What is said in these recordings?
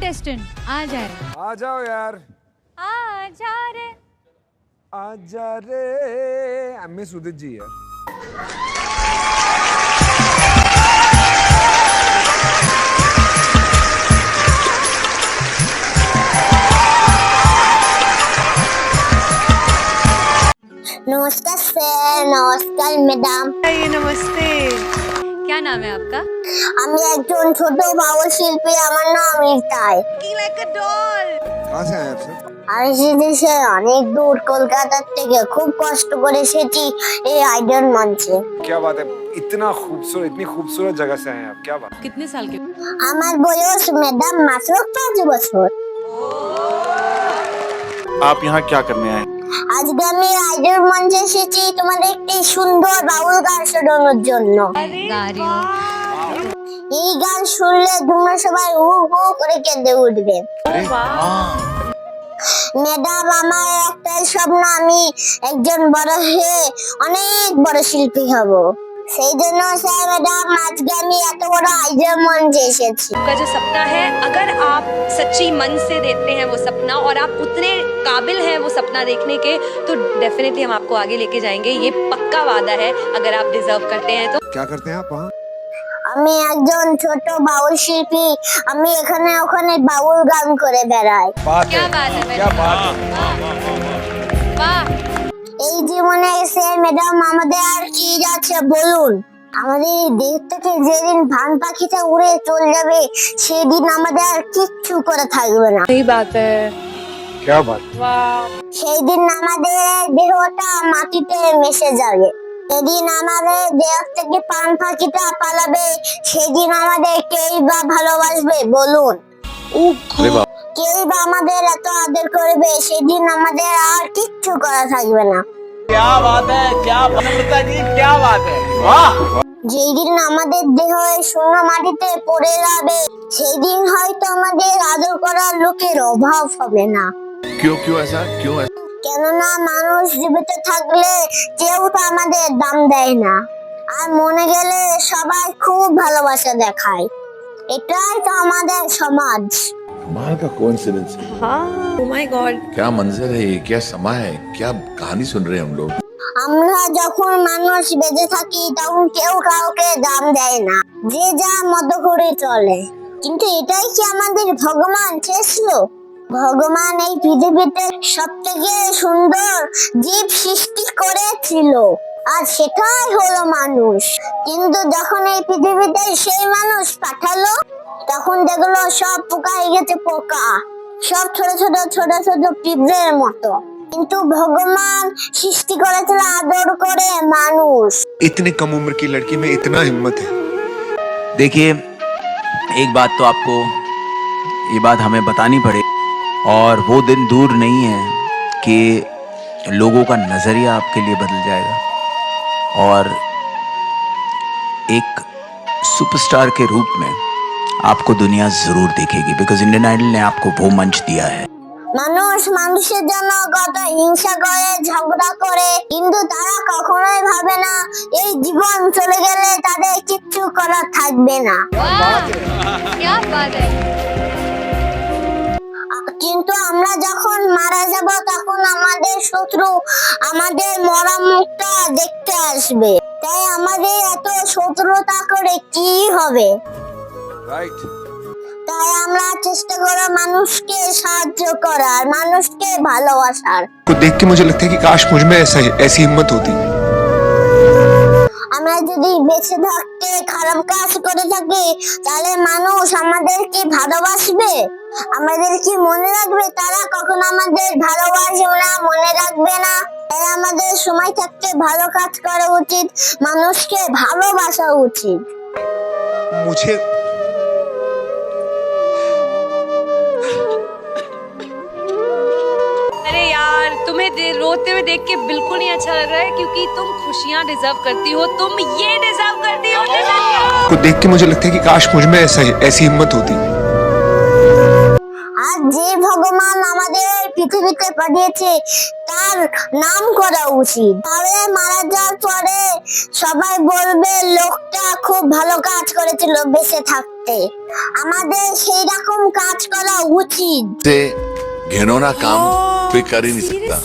Contestant आ जाए। आ जाओ यार, आ जा रे। आ जा रे। मिस उदित जी यार। नमस्कार सर, नमस्कार मैडम। नमस्ते। क्या नाम है आपका? আমি একজন ছোট বাউল শিল্পী, আমার নাম ইরতাই। कहाँ से आए आप सर? আমি এসেছি অনেক দূর, কলকাতা থেকে খুব কষ্ট করে এসেছি এই আইডল মঞ্চে। क्या बात है, इतनी खूबसूरत जगह से आए हैं आप, क्या बात। कितने साल के? আমার বয়স ম্যাডাম মাত্র 5 বছর। आप यहाँ क्या करने आए? আজকে আমি আইডল মঞ্চে এসেছি তোমাদের একটি সুন্দর বাউল গান শোনানোর জন্য। गा रही हूँ। এই গান শুনলে তোমরা সবাই হু হু করে কেঁদে উঠবে। ম্যাডাম, আমার একটাই স্বপ্ন, আমি একজন বড় হয়ে অনেক বড় শিল্পী হব। সেই জন্য স্যার ম্যাডাম আজকে আমি এত বড় আইডল মঞ্চে এসেছি। का जो सपना है, अगर आप सच्ची मन से देते हैं वो सपना और आप उतने काबिल हैं वो सपना देखने के, तो डेफिनेटली हम आपको आगे लेके जाएंगे। ये पक्का वादा है, अगर आप डिजर्व करते हैं तो। क्या करते हैं आप वहाँ? আমি একজন ছোট বাউল শিল্পী, আমি এখানে ওখানে বাউল গান করে বেড়াই। क्या बात है क्या बात है। वाह। এই জীবনে এসে ম্যাডাম আমাদের আর কি আছে বলুন? আমাদের এই দেশ থেকে যেদিন ভান পাখিটা উড়ে চলে যাবে সেদিন আমাদের আর কিচ্ছু করে থাকবে না। सही बात है। क्या बात। সেই দিন আমাদের দেহটা মাটিতে মিশে যাবে, সেদিন আমাদের দেহ থেকে প্রাণ পাখিটা পালাবে, সেদিন আমাদের কেই বা ভালোবাসবে বলুন? কেই বা আমাদের এত আদর করবে, সেদিন আমাদের আর কিচ্ছু করা থাকবে না। क्या बात है, क्या बनता जी, क्या बात है, वाह। যেই দিন আমাদের দেহ এই শূন্য মাটিতে পড়ে যাবে, সেই দিন হয়তো আমাদের আদর করার লোকের অভাব হবে না। क्यों ऐसा क्यों ऐसा? কেননা মানুষ জীবিত থাকলে কেউ তো আমাদের দাম দেয় না, আর মনে গেলে সবাই খুব ভালোবাসা দেখায়। এটাই তো আমাদের সমাজ। कमाल का कोइंसिडेंस है। हाँ, oh my God। क्या मंजर है ये, क्या समा है, क्या कहानी सुन रहे हैं हम लोग। আমরা যখন মানুষ বেঁচে থাকি তখন কেউ কাউকে দাম দেয় না, যে যা মতো করে চলে। কিন্তু এটাই কি আমাদের ভগবান চেয়েছিল? ভগবান এই পৃথিবীতে সব থেকে সুন্দর জীব সৃষ্টি করেছিল, আর সেটাই হলো মানুষ। কিন্তু যখন এই পৃথিবীতে সেই মানুষ পাঠালো, তখন দেখলো সব পোকা হয়ে গেছে, পোকা সব ছোট ছোট ছোট ছোট পিঁপড়ের মতো। কিন্তু ভগবান সৃষ্টি করেছিল আদর করে মানুষ। इतनी कम उम्र की लड़की में इतना हिम्मत है। देखिए, एक बात तो आपको ये बात हमें बतानी पड़े, और वो दिन दूर नहीं है कि लोगों का नजरिया आपके लिए बदल जाएगा और एक सुपरस्टार के रूप में आपको दुनिया जरूर देखेगी, बिकॉज इंडियन आइडल ने आपको वो मंच दिया है। মানুষ মানুষের জন্য কত হিংসা করে, ঝগড়া করে, কিন্তু তারা কখনোই ভাবে না এই জীবন চলে গেলে তাদের কিচ্ছু করার থাকবে না। वाह, क्या बात है। কিন্তু আমরা যখন মারা যাব তখন আমাদের শত্রু আমাদের মরা মুখটা দেখতে আসবে, তাই আমাদের এত শত্রুতা করে কি হবে? राइट। তাই আমরা চেষ্টা করব মানুষকে সাহায্য করার, মানুষকে ভালোবাসার। को देख के मुझे लगता है कि काश मुझ में ऐसी हिम्मत होती। আমরা যদি বেঁচে থাকতে খারাপ কাজ করে থাকি তাহলে মানুষ আমাদেরকে ভালোবাসবে, আমাদের কি মনে রাখবে? তারা কখনো আমাদের ভালোবাসবে না, মনে রাখবে না। তাই আমাদের সময় থাকতে ভালো কাজ করা উচিত, মানুষকে ভালোবাসা উচিত। मुझे अरे यार, तुम्हें रोते हुए देख के बिल्कुल नहीं अच्छा लग रहा है, क्योंकि तुम खुशियाँ डिजर्व करती हो, तुम ये डिजर्व करती हो। को देख के मुझे लगता है कि काश मुझ में ऐसी हिम्मत होती। আর যে ভগবান আমাদের পৃথিবীতে পাঠিয়েছে তার নাম করা উচিত। তাহলে মারা যাওয়ার পরে সবাই বলবে লোকটা খুব ভালো কাজ করেছিল বেঁচে থাকতে। আমাদের সেই রকম কাজ করা উচিত। से घिनौना काम कोई कर ही नहीं सकता।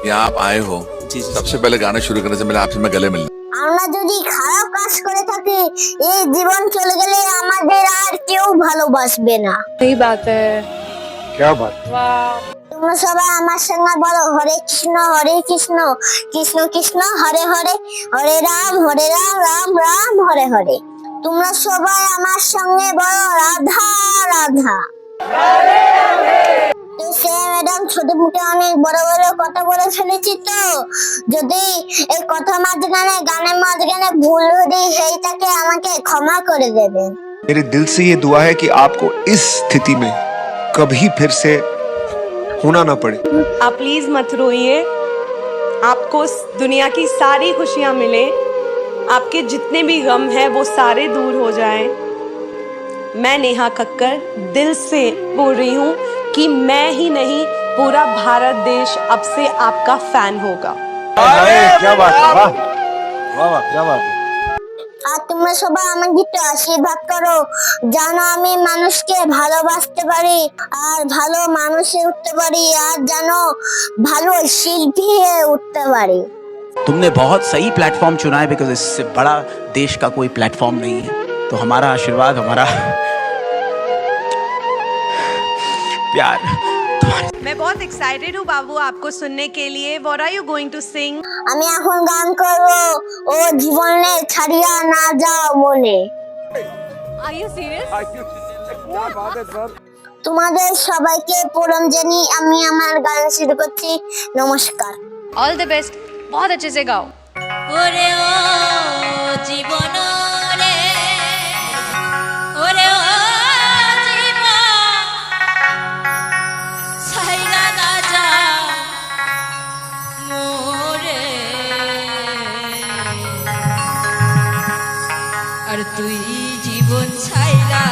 यहाँ आप आए हो, सबसे पहले गाना शुरू करने से पहले आपसे मैं गले मिलना। আমরা যদি খারাপ কাজ করে থাকি, এই জীবন চলে গেলে আমাদের আর কেউ ভালোবাসবে না। सही बात है। क्या बात। তোমরা সবাই আমার সঙ্গে বলো হরে কৃষ্ণ কৃষ্ণ কৃষ্ণ হরে হরে, হরে রাম রাম রাম হরে হরে। তোমরা সবাই আমার সঙ্গে বলো রাধা রাধা। তো সে ম্যাডাম ছোট মুখে অনেক বড় বড় কথা বলে ফেলেছি, তো যদি এই কথা মাঝখানে গানের মাঝখানে ভুল হলে সেইটাকে আমাকে ক্ষমা করে দেবেন। मेरे दिल से ये दुआ है कि आपको इस स्थिति में कभी फिर से होना ना पड़े। आप प्लीज मत रोइए, आपको दुनिया की सारी खुशियां मिले, आपके जितने भी गम हैं वो सारे दूर हो जाएं। मैं नेहा कक्कर दिल से बोल रही हूँ कि मैं ही नहीं पूरा भारत देश अब से आपका फैन होगा। क्या बात है, वाह वाह वाह, क्या बात है। আর তোমরা সবাই আমাকে একটু আশীর্বাদ করো যেন আমি মানুষকে ভালোবাসতে পারি আর ভালো মানুষে উঠতে পারি আর যেন ভালো শিল্পী হয়ে উঠতে পারি। तुमने बहुत सही प्लेटफॉर्म चुना है, बिकॉज इससे बड़ा देश का कोई प्लेटफॉर्म नहीं है। तो हमारा आशीर्वाद, हमारा प्यार मैं बहुत एक्साइटेड हूँ बाबू आपको सुनने के लिए। What are you going to sing? আমি এখন গান করব ও জীবনে ছাড়িয়া না যাও মনে। Are you serious? क्या बात है सर। তোমাদের সবাইকে প্রণাম জানিয়ে আমি আমার গান শুরু করছি। নমস্কার। ऑल द बेस्ट, बहुत अच्छे से गाओ। ওরে ও জীবন রে, ওরে ও জীবন ছাইরা না যা মোরে, আর তুই জীবন ছাইরা